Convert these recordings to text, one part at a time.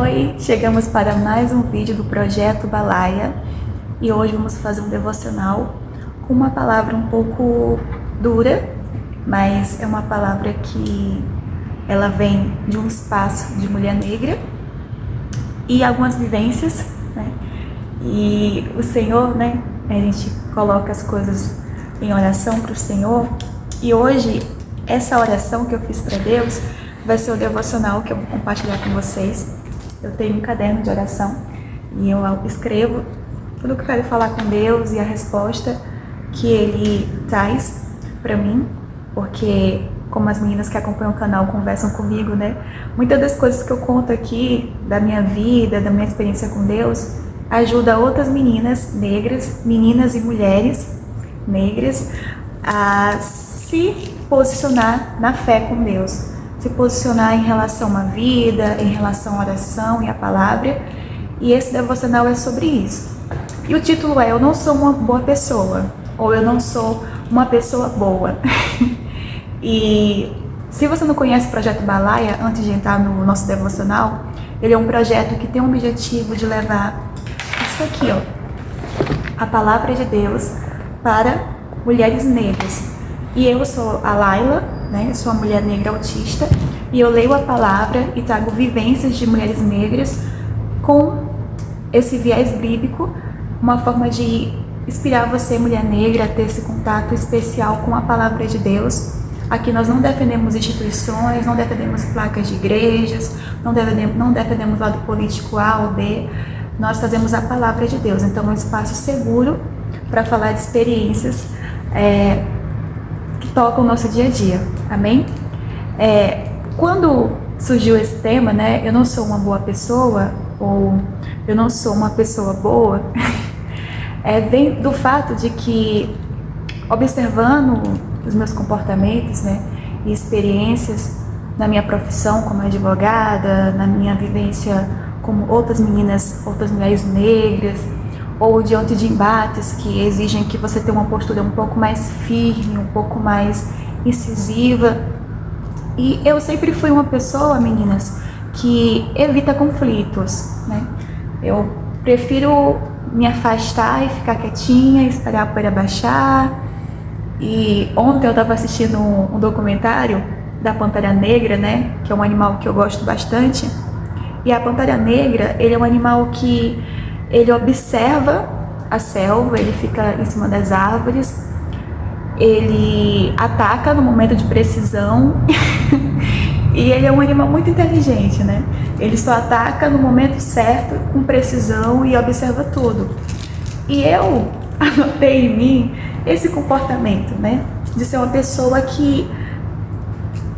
Oi, chegamos para mais um vídeo do Projeto Balaia e hoje vamos fazer um devocional com uma palavra um pouco dura, mas é uma palavra que ela vem de um espaço de mulher negra e algumas vivências, né? E o Senhor, né? A gente coloca as coisas em oração para o Senhor e hoje essa oração que eu fiz para Deus vai ser o devocional que eu vou compartilhar com vocês. Eu tenho um caderno de oração e eu escrevo tudo que eu quero falar com Deus e a resposta que Ele traz para mim, porque como as meninas que acompanham o canal conversam comigo, né? Muitas das coisas que eu conto aqui da minha vida, da minha experiência com Deus, ajuda outras meninas negras, meninas e mulheres negras a se posicionar na fé com Deus. Se posicionar em relação à vida, em relação à oração e à palavra. E esse devocional é sobre isso. E o título é Eu Não Sou Uma Boa Pessoa, ou Eu Não Sou Uma Pessoa Boa. E se você não conhece o Projeto Balaia, antes de entrar no nosso devocional, ele é um projeto que tem o objetivo de levar isso aqui, ó, a palavra de Deus para mulheres negras. E eu sou a Laila, né? Eu sou uma mulher negra autista e eu leio a palavra e trago vivências de mulheres negras com esse viés bíblico, uma forma de inspirar você, mulher negra, a ter esse contato especial com a palavra de Deus. Aqui nós não defendemos instituições, não defendemos placas de igrejas, não defendemos lado político A ou B, nós fazemos a palavra de Deus. Então é um espaço seguro para falar de experiências que tocam o nosso dia a dia, amém? Quando surgiu esse tema, né, eu não sou uma boa pessoa, ou eu não sou uma pessoa boa, vem do fato de que, observando os meus comportamentos, né, e experiências na minha profissão como advogada, na minha vivência como outras meninas, outras mulheres negras, ou diante de embates que exigem que você tenha uma postura um pouco mais firme, um pouco mais incisiva. E eu sempre fui uma pessoa, meninas, que evita conflitos, né? Eu prefiro me afastar e ficar quietinha, esperar a poeira baixar. E ontem eu estava assistindo um documentário da Pantera Negra, né? Que é um animal que eu gosto bastante. E a Pantera Negra, ele é um animal que ele observa a selva, ele fica em cima das árvores, ele ataca no momento de precisão e ele é um animal muito inteligente, né? Ele só ataca no momento certo, com precisão e observa tudo. E eu anotei em mim esse comportamento, né? De ser uma pessoa que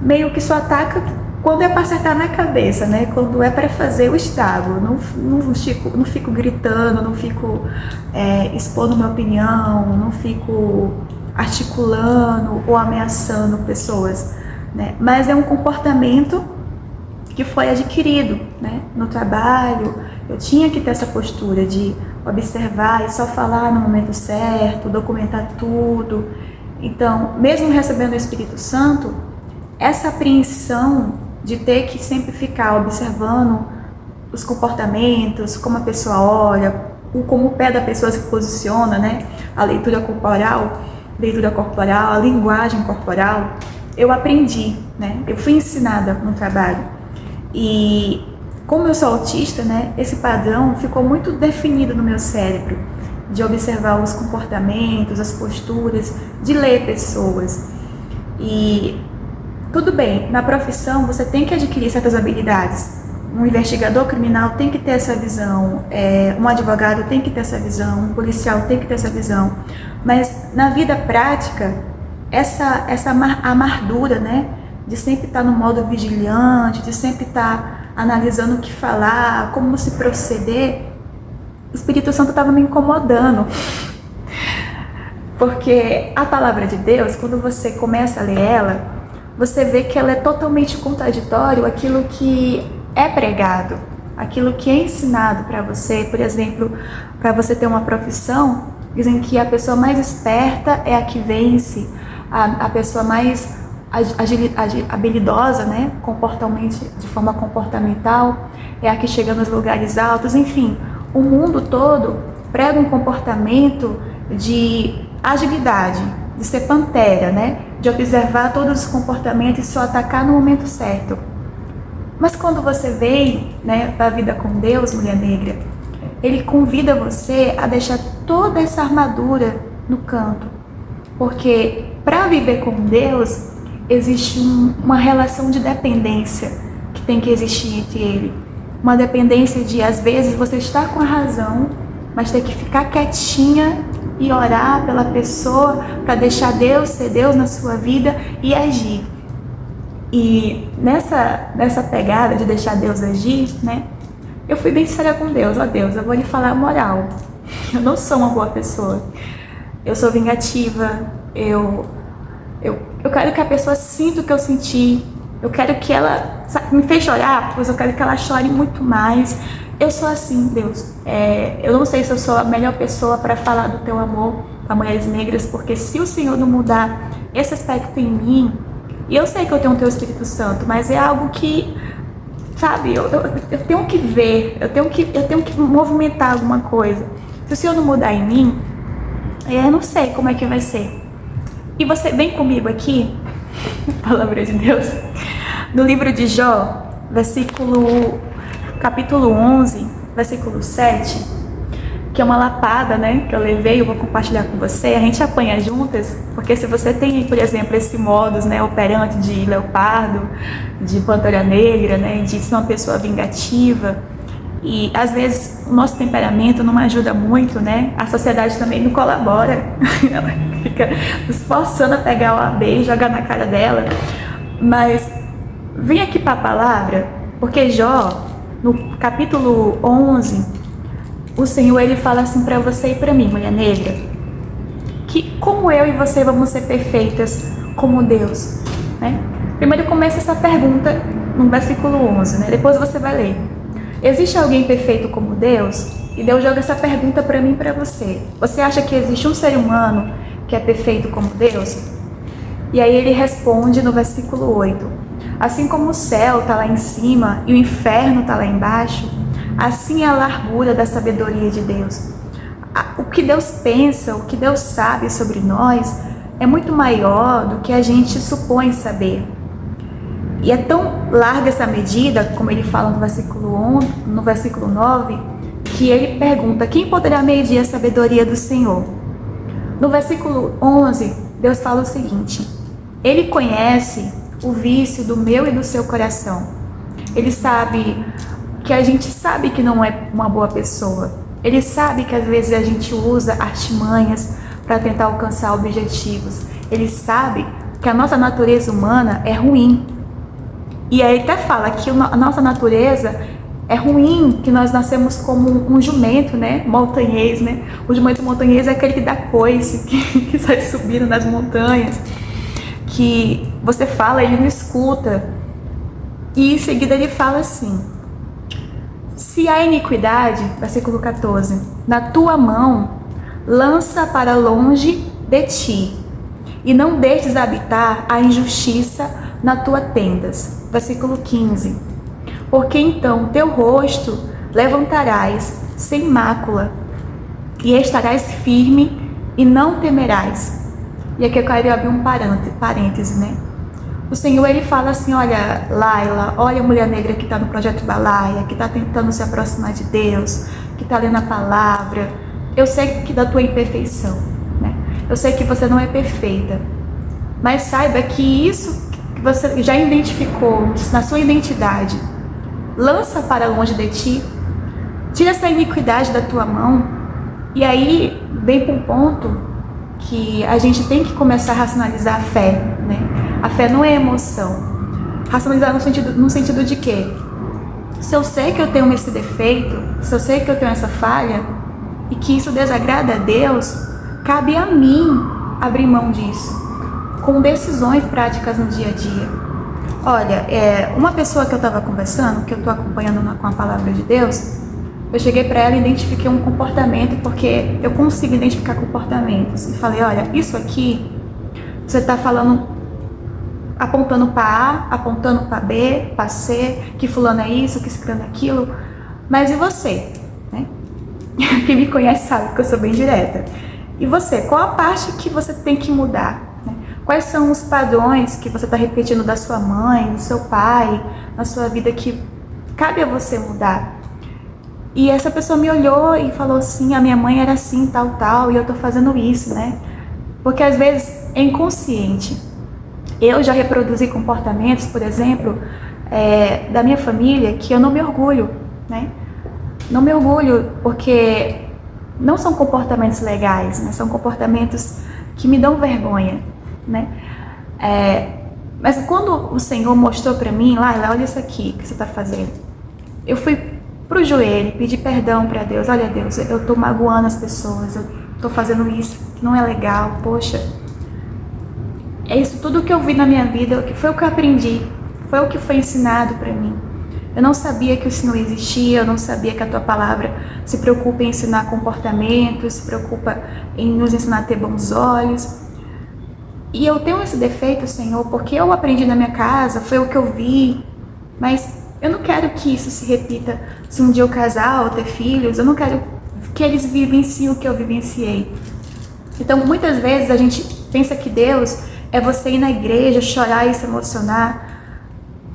meio que só ataca quando é para acertar na cabeça, né? Quando é para fazer o estrago. Não fico gritando, não fico expondo minha opinião, não fico articulando ou ameaçando pessoas, né? Mas é um comportamento que foi adquirido, né? No trabalho, eu tinha que ter essa postura de observar e só falar no momento certo, documentar tudo. Então, mesmo recebendo o Espírito Santo, essa apreensão de ter que sempre ficar observando os comportamentos, como a pessoa olha, como o pé da pessoa se posiciona, né? A leitura corporal, a linguagem corporal, eu aprendi, né? Eu fui ensinada no trabalho. E como eu sou autista, né? Esse padrão ficou muito definido no meu cérebro, de observar os comportamentos, as posturas, de ler pessoas. E tudo bem, na profissão você tem que adquirir certas habilidades. Um investigador criminal tem que ter essa visão, um advogado tem que ter essa visão, um policial tem que ter essa visão. Mas na vida prática, essa amargura, né, de sempre estar no modo vigilante, de sempre estar analisando o que falar, como se proceder, o Espírito Santo estava me incomodando. Porque a palavra de Deus, quando você começa a ler ela, você vê que ela é totalmente contraditório àquilo que é pregado, aquilo que é ensinado para você. Por exemplo, para você ter uma profissão, dizem que a pessoa mais esperta é a que vence, a pessoa mais habilidosa, né, de forma comportamental, é a que chega nos lugares altos. Enfim, o mundo todo prega um comportamento de agilidade, de ser pantera, né? De observar todos os comportamentos e só atacar no momento certo. Mas quando você vem, né, para a vida com Deus, mulher negra, Ele convida você a deixar toda essa armadura no canto. Porque para viver com Deus, existe uma relação de dependência que tem que existir entre Ele. Uma dependência de, às vezes, você estar com a razão, mas ter que ficar quietinha e orar pela pessoa para deixar Deus ser Deus na sua vida e agir. E nessa pegada de deixar Deus agir, né, eu fui bem sincera com Deus. Ó Deus, eu vou lhe falar a moral. Eu não sou uma boa pessoa. Eu sou vingativa. Eu quero que a pessoa sinta o que eu senti. Eu quero que ela, sabe, me fez chorar, pois eu quero que ela chore muito mais. Eu sou assim, Deus. Eu não sei se eu sou a melhor pessoa para falar do teu amor para mulheres negras, porque se o Senhor não mudar esse aspecto em mim, e eu sei que eu tenho o teu Espírito Santo, mas é algo que, sabe, eu tenho que ver, eu tenho que movimentar alguma coisa. Se o Senhor não mudar em mim, eu não sei como é que vai ser. E você vem comigo aqui, palavra de Deus, no livro de Jó, capítulo 11, versículo 7, que é uma lapada, né, que eu levei, eu vou compartilhar com você. A gente apanha juntas, porque se você tem, por exemplo, esse modus, né, operante de leopardo, de pantera negra, né, de ser uma pessoa vingativa, e às vezes o nosso temperamento não ajuda muito, né, a sociedade também não colabora, ela fica nos forçando a pegar o AB e jogar na cara dela. Mas vem aqui para a palavra, porque Jó, no capítulo 11, o Senhor, Ele fala assim para você e para mim, mulher negra, que como eu e você vamos ser perfeitas como Deus, né? Primeiro começa essa pergunta no versículo 11, né? Depois você vai ler. Existe alguém perfeito como Deus? E Deus joga essa pergunta para mim e para você. Você acha que existe um ser humano que é perfeito como Deus? E aí Ele responde no versículo 8. Assim como o céu está lá em cima e o inferno está lá embaixo, assim é a largura da sabedoria de Deus. O que Deus pensa, o que Deus sabe sobre nós é muito maior do que a gente supõe saber. E é tão larga essa medida, como ele fala no versículo 9, que ele pergunta: quem poderá medir a sabedoria do Senhor? No versículo 11, Deus fala o seguinte: Ele conhece o vício do meu e do seu coração. Ele sabe que a gente sabe que não é uma boa pessoa. Ele sabe que às vezes a gente usa artimanhas para tentar alcançar objetivos. Ele sabe que a nossa natureza humana é ruim. E aí até fala que a nossa natureza é ruim, que nós nascemos como um jumento, né? Montanhês, né? O jumento montanhês é aquele que dá coice, que sai subindo nas montanhas, que você fala, ele não escuta. E em seguida ele fala assim: se há iniquidade, versículo 14, na tua mão, lança para longe de ti, e não deixes habitar a injustiça na tua tendas. Versículo 15, porque então teu rosto levantarás sem mácula, e estarás firme e não temerás. E aqui eu quero abrir um parêntese, né? O Senhor, Ele fala assim: olha, Laila, olha a mulher negra que está no Projeto Balaia, que está tentando se aproximar de Deus, que está lendo a palavra. Eu sei que da tua imperfeição, né? Eu sei que você não é perfeita, mas saiba que isso que você já identificou na sua identidade, lança para longe de ti, tira essa iniquidade da tua mão. E aí vem para um ponto que a gente tem que começar a racionalizar a fé, né? A fé não é emoção. Racionalizar no sentido de quê? Se eu sei que eu tenho esse defeito, se eu sei que eu tenho essa falha, e que isso desagrada a Deus, cabe a mim abrir mão disso, com decisões práticas no dia a dia. Olha, uma pessoa que eu estava conversando, que eu estou acompanhando com a palavra de Deus, eu cheguei para ela e identifiquei um comportamento, porque eu consigo identificar comportamentos. E falei: olha, isso aqui, você está falando apontando para A, apontando para B, para C, que fulano é isso, que ciclano é aquilo. Mas e você? Né? Quem me conhece sabe que eu sou bem direta. E você? Qual a parte que você tem que mudar? Né? Quais são os padrões que você está repetindo da sua mãe, do seu pai, na sua vida que cabe a você mudar? E essa pessoa me olhou e falou assim, a minha mãe era assim, tal, tal, e eu tô fazendo isso, né? Porque às vezes é inconsciente. Eu já reproduzi comportamentos, por exemplo, da minha família que eu não me orgulho, né? Não me orgulho porque não são comportamentos legais, né? São comportamentos que me dão vergonha, né? Mas quando o Senhor mostrou para mim, Laila, olha isso aqui que você está fazendo. Eu fui pro joelho, pedi perdão para Deus. Olha, Deus, eu tô magoando as pessoas, eu tô fazendo isso que não é legal, poxa. É isso tudo que eu vi na minha vida, que foi o que eu aprendi, foi o que foi ensinado para mim. Eu não sabia que o Senhor existia, eu não sabia que a Tua Palavra se preocupa em ensinar comportamentos, se preocupa em nos ensinar a ter bons olhos. E eu tenho esse defeito, Senhor, porque eu aprendi na minha casa, foi o que eu vi, mas eu não quero que isso se repita se um dia eu casar ou ter filhos, eu não quero que eles vivenciem o que eu vivenciei. Então, muitas vezes a gente pensa que Deus é você ir na igreja, chorar e se emocionar,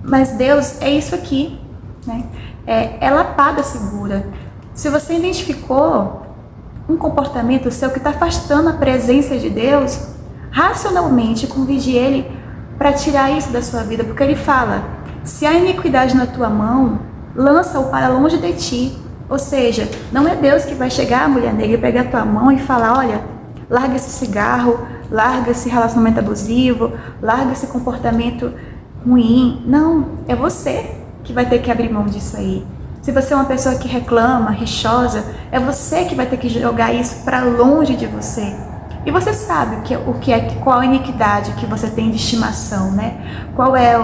mas Deus é isso aqui, né? É lapada segura. Se você identificou um comportamento seu que está afastando a presença de Deus, racionalmente convide Ele para tirar isso da sua vida, porque Ele fala, se há iniquidade na tua mão, lança-o para longe de ti. Ou seja, não é Deus que vai chegar, mulher negra, e pegar a tua mão e falar, olha, larga esse cigarro, larga esse relacionamento abusivo, larga esse comportamento ruim. Não, é você que vai ter que abrir mão disso aí. Se você é uma pessoa que reclama, rixosa, é você que vai ter que jogar isso para longe de você. E você sabe qual a iniquidade que você tem de estimação, né? Qual é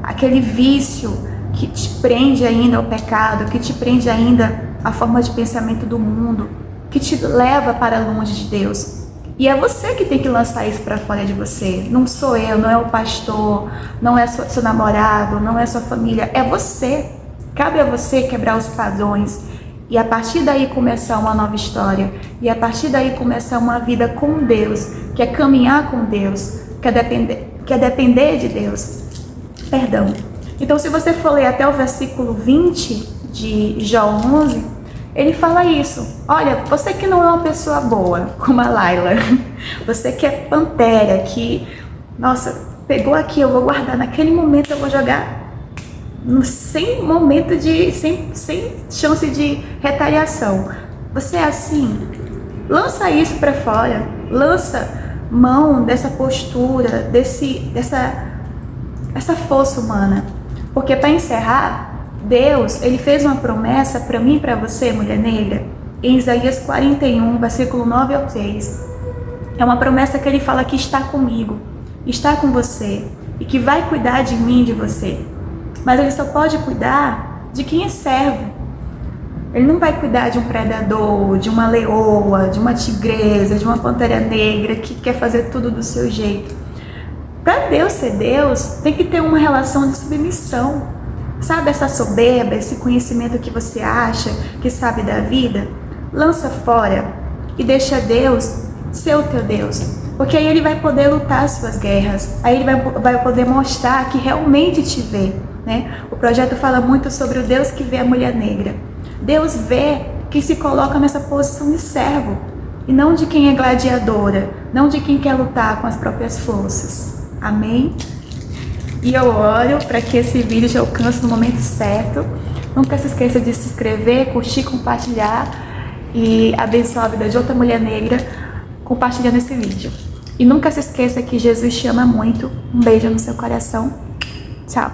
aquele vício que te prende ainda ao pecado, que te prende ainda à forma de pensamento do mundo, que te leva para longe de Deus. E é você que tem que lançar isso para fora de você. Não sou eu, não é o pastor, não é seu namorado, não é sua família. É você. Cabe a você quebrar os padrões. E a partir daí começar uma nova história. E a partir daí começar uma vida com Deus. Que é caminhar com Deus. Que é depender de Deus. Perdão. Então, se você for ler até o versículo 20 de Jó 11, ele fala isso. Olha, você que não é uma pessoa boa, como a Laila, você que é pantera, que, nossa, pegou aqui, eu vou guardar, naquele momento eu vou jogar sem chance de retaliação. Você é assim? Lança isso para fora, lança mão dessa postura, essa força humana. Porque para encerrar, Deus, Ele fez uma promessa para mim e para você, mulher negra, em Isaías 41, versículo 9 ao 3. É uma promessa que Ele fala que está comigo, está com você e que vai cuidar de mim e de você. Mas Ele só pode cuidar de quem é servo. Ele não vai cuidar de um predador, de uma leoa, de uma tigresa, de uma pantera negra que quer fazer tudo do seu jeito. Para Deus ser Deus, tem que ter uma relação de submissão. Sabe essa soberba, esse conhecimento que você acha que sabe da vida? Lança fora e deixa Deus ser o teu Deus. Porque aí Ele vai poder lutar as suas guerras. Aí Ele vai poder mostrar que realmente te vê, né? O projeto fala muito sobre o Deus que vê a mulher negra. Deus vê que se coloca nessa posição de servo. E não de quem é gladiadora. Não de quem quer lutar com as próprias forças. Amém? E eu oro para que esse vídeo te alcance no momento certo. Nunca se esqueça de se inscrever, curtir, compartilhar e abençoar a vida de outra mulher negra compartilhando esse vídeo. E nunca se esqueça que Jesus te ama muito. Um beijo no seu coração. Tchau.